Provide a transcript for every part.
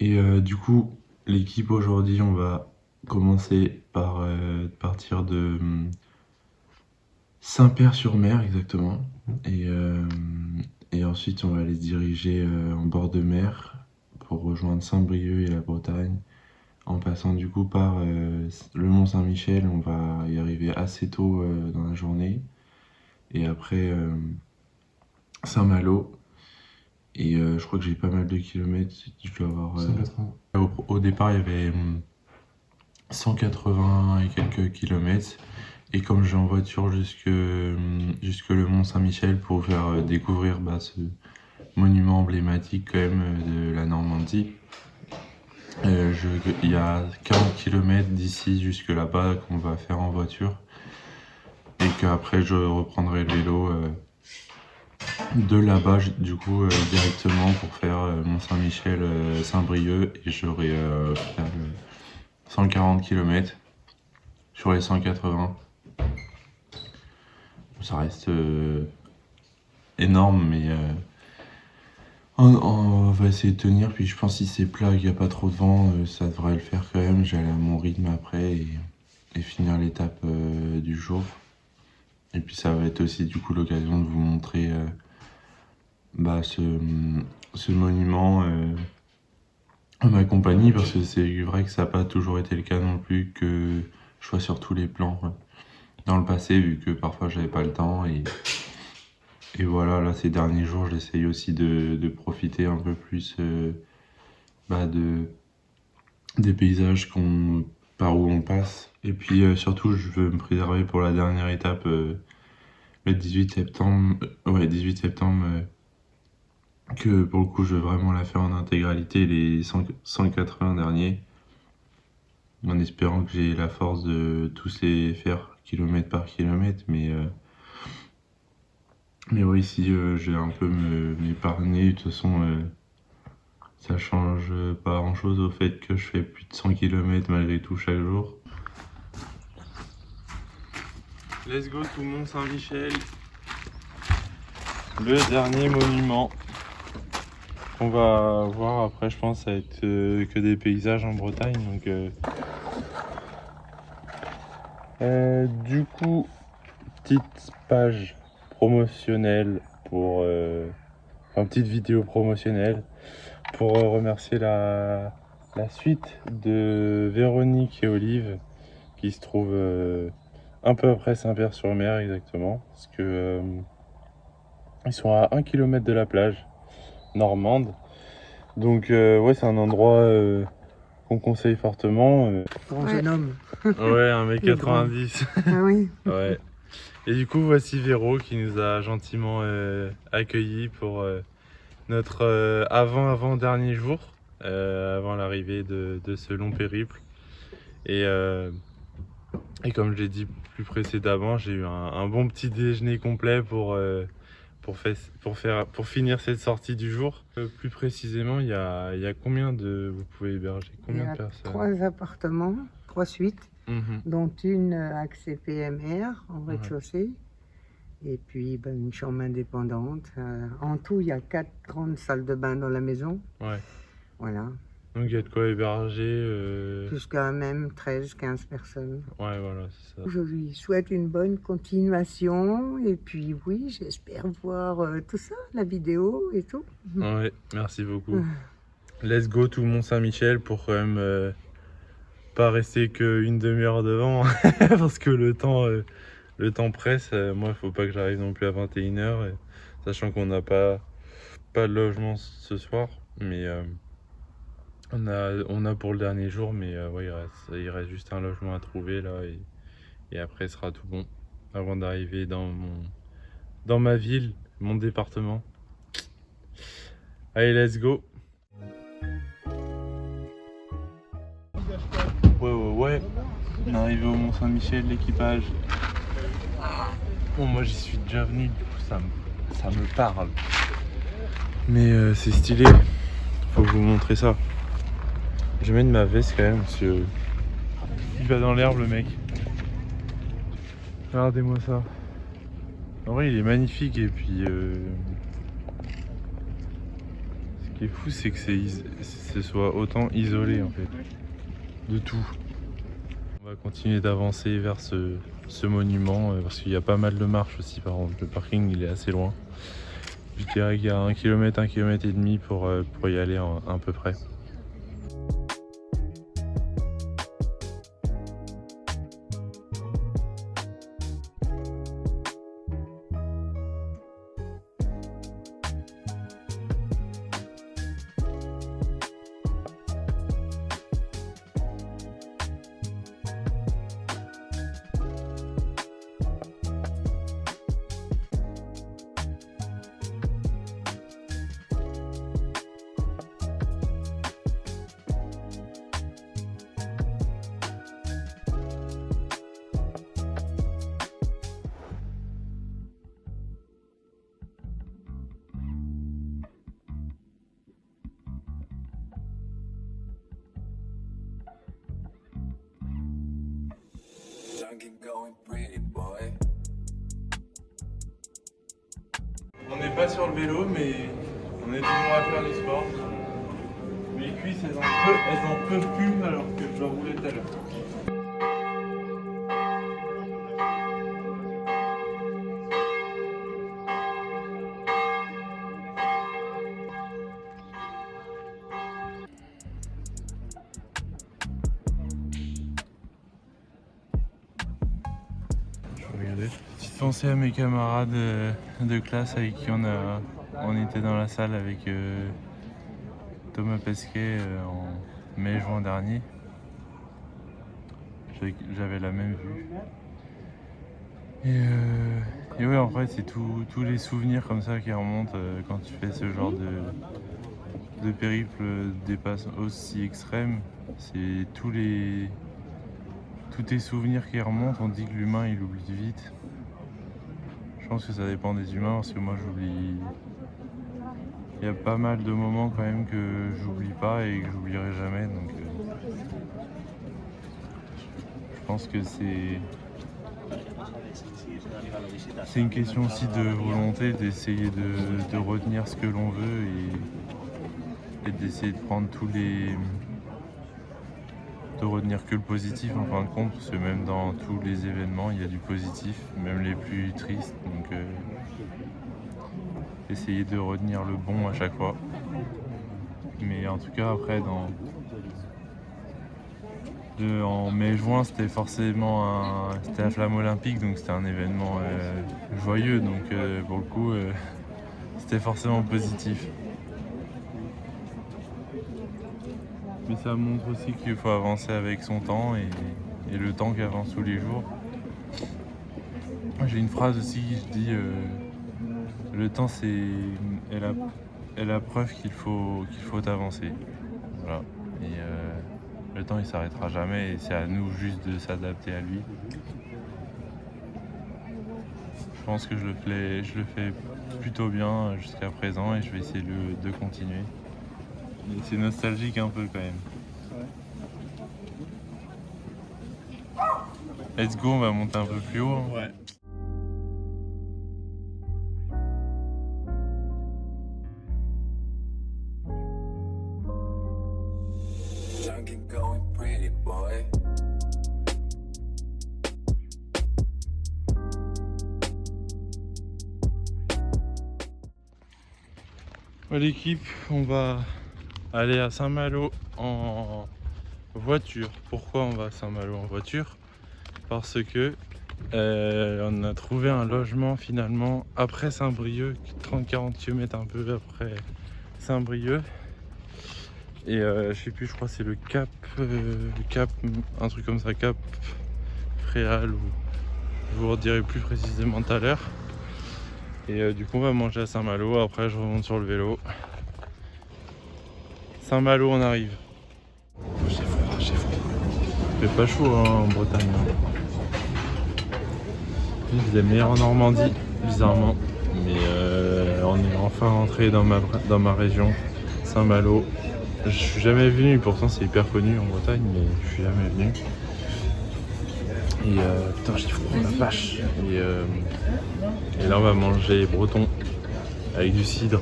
Et du coup, l'équipe aujourd'hui, on va commencer par partir de Saint-Père-sur-Mer exactement. Et ensuite, on va aller se diriger en bord de mer pour rejoindre Saint-Brieuc et la Bretagne. En passant du coup par le Mont-Saint-Michel, on va y arriver assez tôt dans la journée. Et après Saint-Malo. Et je crois que j'ai pas mal de kilomètres. Je dois avoir. 180. Au départ, il y avait 180 et quelques kilomètres. Et comme je vais en voiture jusque le Mont-Saint-Michel pour faire découvrir ce monument emblématique quand même de la Normandie, il y a 40 km d'ici jusque là-bas qu'on va faire en voiture. Et qu'après je reprendrai le vélo de là-bas du coup directement pour faire Mont-Saint-Michel, Saint-Brieuc, et j'aurai 140 km sur les 180. Ça reste énorme, mais on va essayer de tenir. Puis je pense que si c'est plat, qu'il n'y a pas trop de vent, ça devrait le faire quand même. J'allais à mon rythme après et finir l'étape du jour. Et puis ça va être aussi du coup l'occasion de vous montrer ce monument à ma compagnie, parce que c'est vrai que ça n'a pas toujours été le cas non plus que je sois sur tous les plans dans le passé, vu que parfois j'avais pas le temps. Et voilà, là ces derniers jours, j'essaye aussi de profiter un peu plus des paysages par où on passe. Et puis surtout, je veux me préserver pour la dernière étape, le 18 septembre. 18 septembre, que pour le coup, je veux vraiment la faire en intégralité, les 180 derniers, en espérant que j'ai la force de tous les faire kilomètre par kilomètre. Mais oui, si je vais un peu m'épargner, de toute façon, ça change pas grand chose au fait que je fais plus de 100 km malgré tout chaque jour. Let's go tout Mont-Saint-Michel, le dernier monument qu'on va voir. Après, je pense que ça va être que des paysages en Bretagne. Donc, du coup, petite page promotionnelle petite vidéo promotionnelle pour remercier la suite de Véronique et Olive, qui se trouve un peu après Saint-Père-sur-Mer exactement, parce que ils sont à 1 km de la plage normande. Donc ouais, c'est un endroit qu'on conseille fortement. Grand jeune homme. Ouais, 1m90. Ah oui. Ouais. Et du coup, voici Véro qui nous a gentiment accueillis pour notre avant-dernier jour, avant l'arrivée de ce long périple. Et comme je l'ai dit plus précédemment, j'ai eu un bon petit déjeuner complet pour finir cette sortie du jour. Plus précisément, il y a combien vous pouvez héberger combien de personnes? 3 appartements, 3 suites, dont une accès PMR en rez-de-chaussée. Et puis une chambre indépendante. En tout, il y a 4 grandes salles de bain dans la maison. Ouais. Voilà. Donc il y a de quoi héberger. Jusqu'à même 13-15 personnes. Ouais, voilà, c'est ça. Je lui souhaite une bonne continuation. Et puis oui, j'espère voir tout ça, la vidéo et tout. Ouais, merci beaucoup. Let's go tout le Mont-Saint-Michel pour quand même pas rester qu'une demi-heure devant. Parce que le temps presse. Moi, il faut pas que j'arrive non plus à 21h, sachant qu'on n'a pas de logement ce soir. Mais on a pour le dernier jour, mais ouais, il reste juste un logement à trouver là, et après ce sera tout bon avant d'arriver dans ma ville, mon département. Allez, let's go. Ouais. On est arrivé au Mont-Saint-Michel, l'équipage. Bon, moi j'y suis déjà venu, du coup ça me parle. Mais c'est stylé, faut vous montrer ça. Je vais mettre ma veste quand même parce que il va dans l'herbe le mec. Regardez-moi ça. En vrai il est magnifique et puis ce qui est fou c'est que ce soit autant isolé en fait de tout. On va continuer d'avancer vers ce monument parce qu'il y a pas mal de marches aussi par contre. Le parking il est assez loin. Je dirais qu'il y a 1 km, 1 km et demi pour y aller à peu près. On n'est pas sur le vélo, mais on est toujours à faire du sport. Mes cuisses, elles en peuvent plus alors que je dois rouler tout à l'heure. Petite pensée à mes camarades de classe avec qui on était dans la salle avec Thomas Pesquet en mai-juin dernier. J'avais la même vue. Et ouais, en fait, c'est tous les souvenirs comme ça qui remontent quand tu fais ce genre de périple aussi extrême. C'est tous tes souvenirs qui remontent. On dit que l'humain il oublie vite. Je pense que ça dépend des humains parce que moi j'oublie. Il y a pas mal de moments quand même que j'oublie pas et que j'oublierai jamais. Donc je pense que c'est une question aussi de volonté, d'essayer de retenir ce que l'on veut et d'essayer de prendre de retenir que le positif en fin de compte, parce que même dans tous les événements il y a du positif, même les plus tristes, donc essayer de retenir le bon à chaque fois. Mais en tout cas après en mai-juin c'était forcément c'était la flamme olympique, donc c'était un événement joyeux, donc pour le coup c'était forcément positif. Mais ça montre aussi qu'il faut avancer avec son temps et le temps qui avance tous les jours. J'ai une phrase aussi qui je dis le temps est la preuve qu'il faut avancer. Voilà. Et le temps il s'arrêtera jamais et c'est à nous juste de s'adapter à lui. Je pense que je le fais plutôt bien jusqu'à présent et je vais essayer de continuer. C'est nostalgique un peu quand même. Let's go, on va monter un peu plus haut. Hein. Ouais. L'équipe, on va aller à Saint-Malo en voiture. Pourquoi on va à Saint-Malo en voiture? Parce que on a trouvé un logement finalement après Saint-Brieuc, 30-40 km un peu après Saint-Brieuc. Et je sais plus, je crois que c'est le Cap, un truc comme ça, Cap Fréal, ou je vous redirai plus précisément tout à l'heure. Et du coup on va manger à Saint-Malo, après je remonte sur le vélo. Saint-Malo on arrive. J'ai froid. fait pas chaud hein, en Bretagne. Il faisait meilleur en Normandie, bizarrement. Mais on est enfin rentré dans ma région, Saint-Malo. Je suis jamais venu, pourtant c'est hyper connu en Bretagne, mais je suis jamais venu. Et putain, j'ai froid, la vache. Et là, on va manger breton avec du cidre.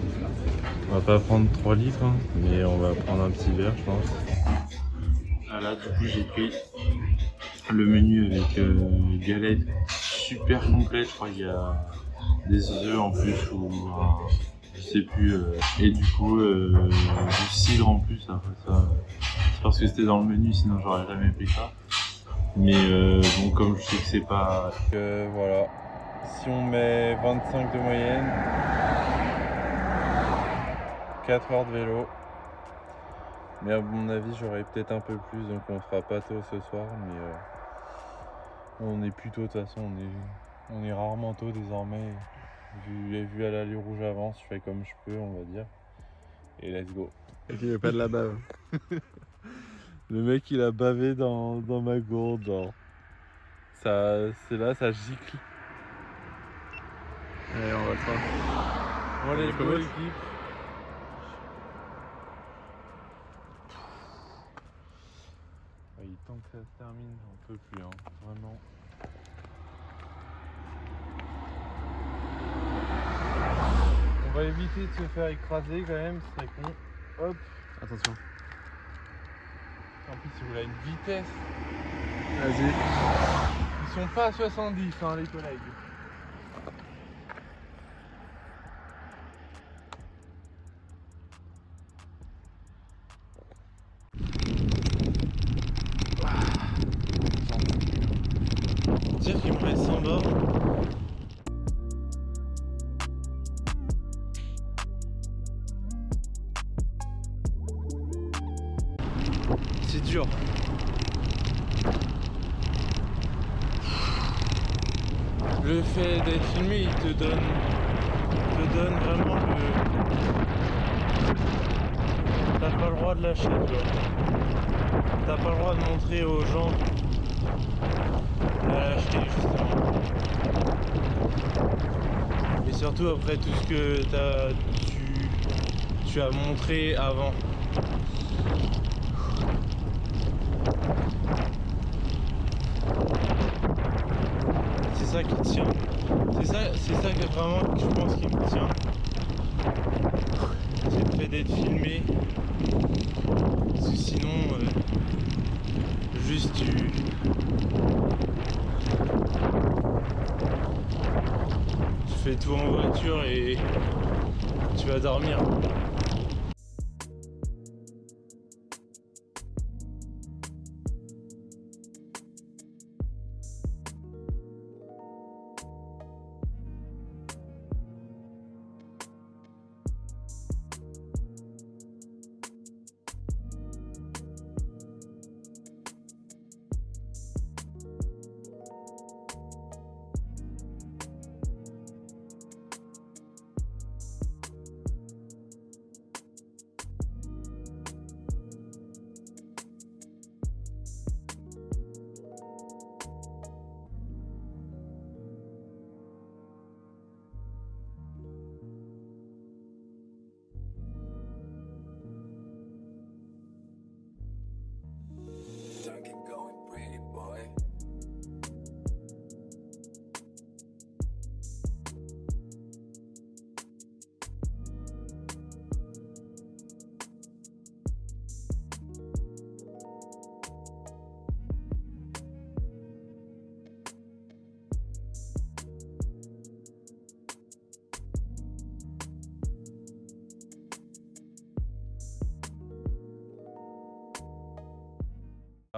On va pas prendre 3 litres, hein, mais on va prendre un petit verre, je pense. Ah là, du coup, j'ai pris le menu avec galette super complète. Je crois qu'il y a des œufs en plus ou je sais plus. Et du coup, du cidre en plus. Après ça, c'est parce que c'était dans le menu, sinon j'aurais jamais pris ça. Mais bon, comme je sais que c'est pas. Voilà. Si on met 25 de moyenne, 4 heures de vélo. Mais à mon avis, j'aurais peut-être un peu plus, donc on fera pas tôt ce soir. Mais on est plus tôt, de toute façon, on est rarement tôt désormais. Vu à l'allure où j'avance, je fais comme je peux, on va dire. Et let's go. Et qui veut pas de la bave. Le mec il a bavé dans ma gourde. Genre. C'est là, ça gicle. Allez, on va le faire. Bon, let's go l'équipe. Il tant que ça se termine, on peut plus, hein, vraiment. On va éviter de se faire écraser quand même, ce serait con. Hop. Attention. En plus, il voulait une vitesse. Vas-y. Ils sont pas à 70, hein, les collègues. Dire qu'il me reste 100 bornes. C'est dur. Le fait d'être filmé, il te donne vraiment le... T'as pas le droit de lâcher, tu vois. T'as pas le droit de montrer aux gens la lâcheté, justement. Et surtout après tout ce que tu as montré avant. C'est ça qui tient. C'est ça que vraiment je pense qui me tient. C'est le fait d'être filmé. Parce que sinon, juste tu fais tout en voiture et tu vas dormir.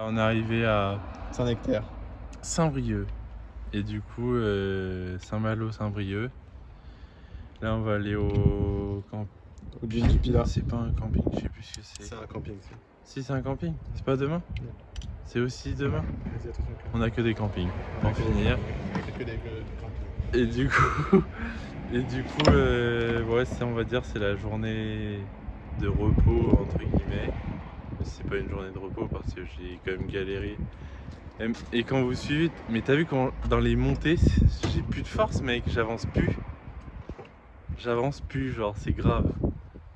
On est arrivé à Saint-Nectaire. Saint-Brieuc et du coup Saint-Malo, Saint-Brieuc. Là on va aller au camp. Au Dune du Pilat. C'est pas un camping, je sais plus ce que c'est. C'est un camping. Si c'est un camping, c'est pas demain? Non. C'est aussi demain? Vas-y, attention. On a que des campings pour finir. Que des campings. Et du coup, ouais, on va dire c'est la journée de repos entre guillemets. mais c'est pas une journée de repos parce que j'ai quand même galéré. Et quand vous suivez, mais t'as vu quand dans les montées, j'ai plus de force mec, j'avance plus, genre c'est grave.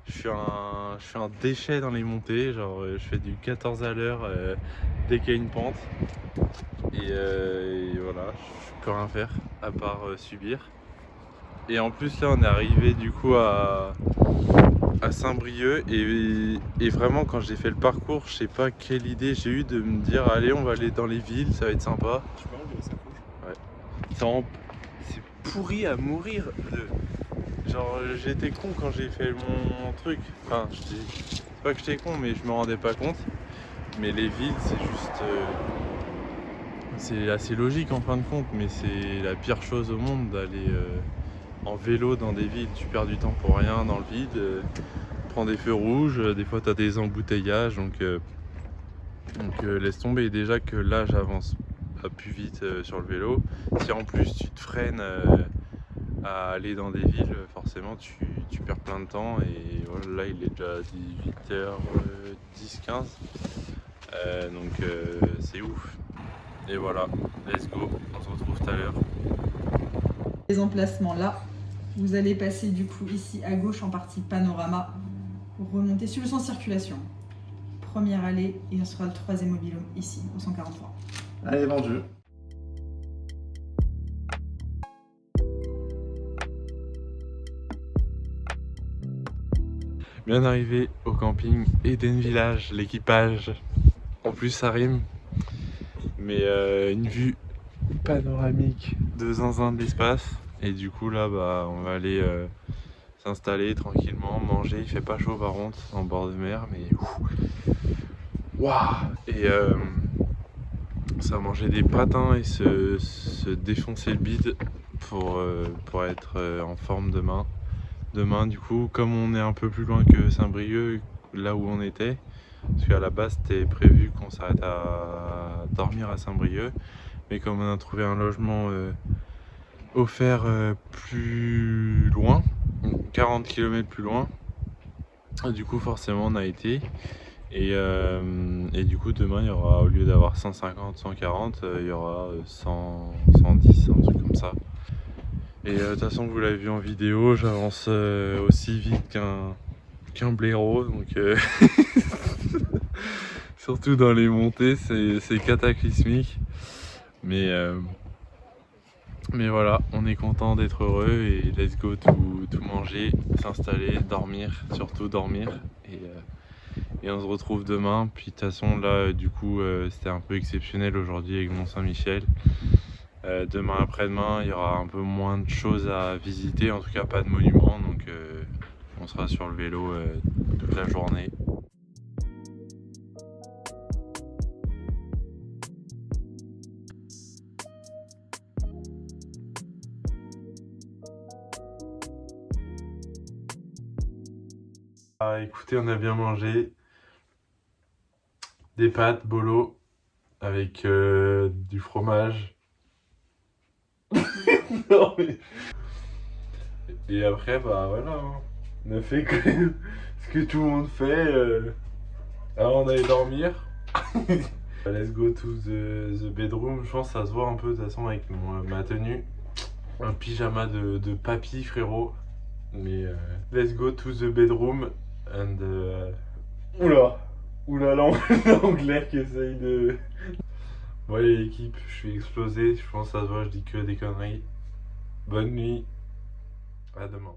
Je suis un déchet dans les montées, genre je fais du 14 à l'heure dès qu'il y a une pente. Et voilà, je peux rien faire à part subir. Et en plus là on est arrivé du coup à Saint-Brieuc et vraiment quand j'ai fait le parcours, je sais pas quelle idée j'ai eu de me dire allez on va aller dans les villes, ça va être sympa. Tu peux enlever ça couche. Ouais. C'est pourri à mourir. Genre j'étais con quand j'ai fait mon truc. Enfin c'est pas que j'étais con mais je me rendais pas compte. Mais les villes c'est juste... c'est assez logique en fin de compte mais c'est la pire chose au monde d'aller en vélo dans des villes. Tu perds du temps pour rien dans le vide. Prends des feux rouges, des fois tu as des embouteillages donc laisse tomber. Déjà que là j'avance pas plus vite sur le vélo. Si en plus tu te freines à aller dans des villes, forcément tu perds plein de temps et voilà, là il est déjà 18h10, 15 donc c'est ouf. Et voilà, let's go, on se retrouve tout à l'heure. Les emplacements là, vous allez passer du coup ici à gauche en partie panorama pour remonter sur le sens circulation. Première allée et on sera le troisième mobilhome ici au 143. Allez, vendu. Bien arrivé au camping Eden Village, l'équipage. En plus ça rime. Mais une vue panoramique de zinzin de l'espace. Et du coup là bah on va aller s'installer tranquillement, manger. Il fait pas chaud par contre en bord de mer mais waouh. Et ça va manger des patins et se défoncer le bide pour être en forme demain. Demain du coup comme on est un peu plus loin que Saint-Brieuc, là où on était, parce qu'à la base c'était prévu qu'on s'arrête à dormir à Saint-Brieuc, mais comme on a trouvé un logement offert plus loin, 40 km plus loin, du coup forcément on a été et du coup demain il y aura, au lieu d'avoir 150, 140, il y aura 100, 110, un truc comme ça. Et de toute façon vous l'avez vu en vidéo, j'avance aussi vite qu'un blaireau, donc surtout dans les montées c'est cataclysmique, mais voilà, on est content d'être heureux et let's go tout manger, s'installer, dormir, surtout dormir et on se retrouve demain. Puis de toute façon là du coup c'était un peu exceptionnel aujourd'hui avec Mont-Saint-Michel. Demain après-demain il y aura un peu moins de choses à visiter, en tout cas pas de monuments, donc on sera sur le vélo toute la journée. Ah, écoutez, on a bien mangé des pâtes bolo avec du fromage. Non, mais... Et après bah voilà, hein. On a fait ce que tout le monde fait avant d'aller dormir. Let's go to the bedroom. Je pense que ça se voit un peu de toute façon avec ma tenue, un pyjama de papy frérot, mais let's go to the bedroom and oula l'anglais qui essaye de... Ouais l'équipe, je suis explosé, je pense que ça se voit, je dis que des conneries. Bonne nuit, à demain.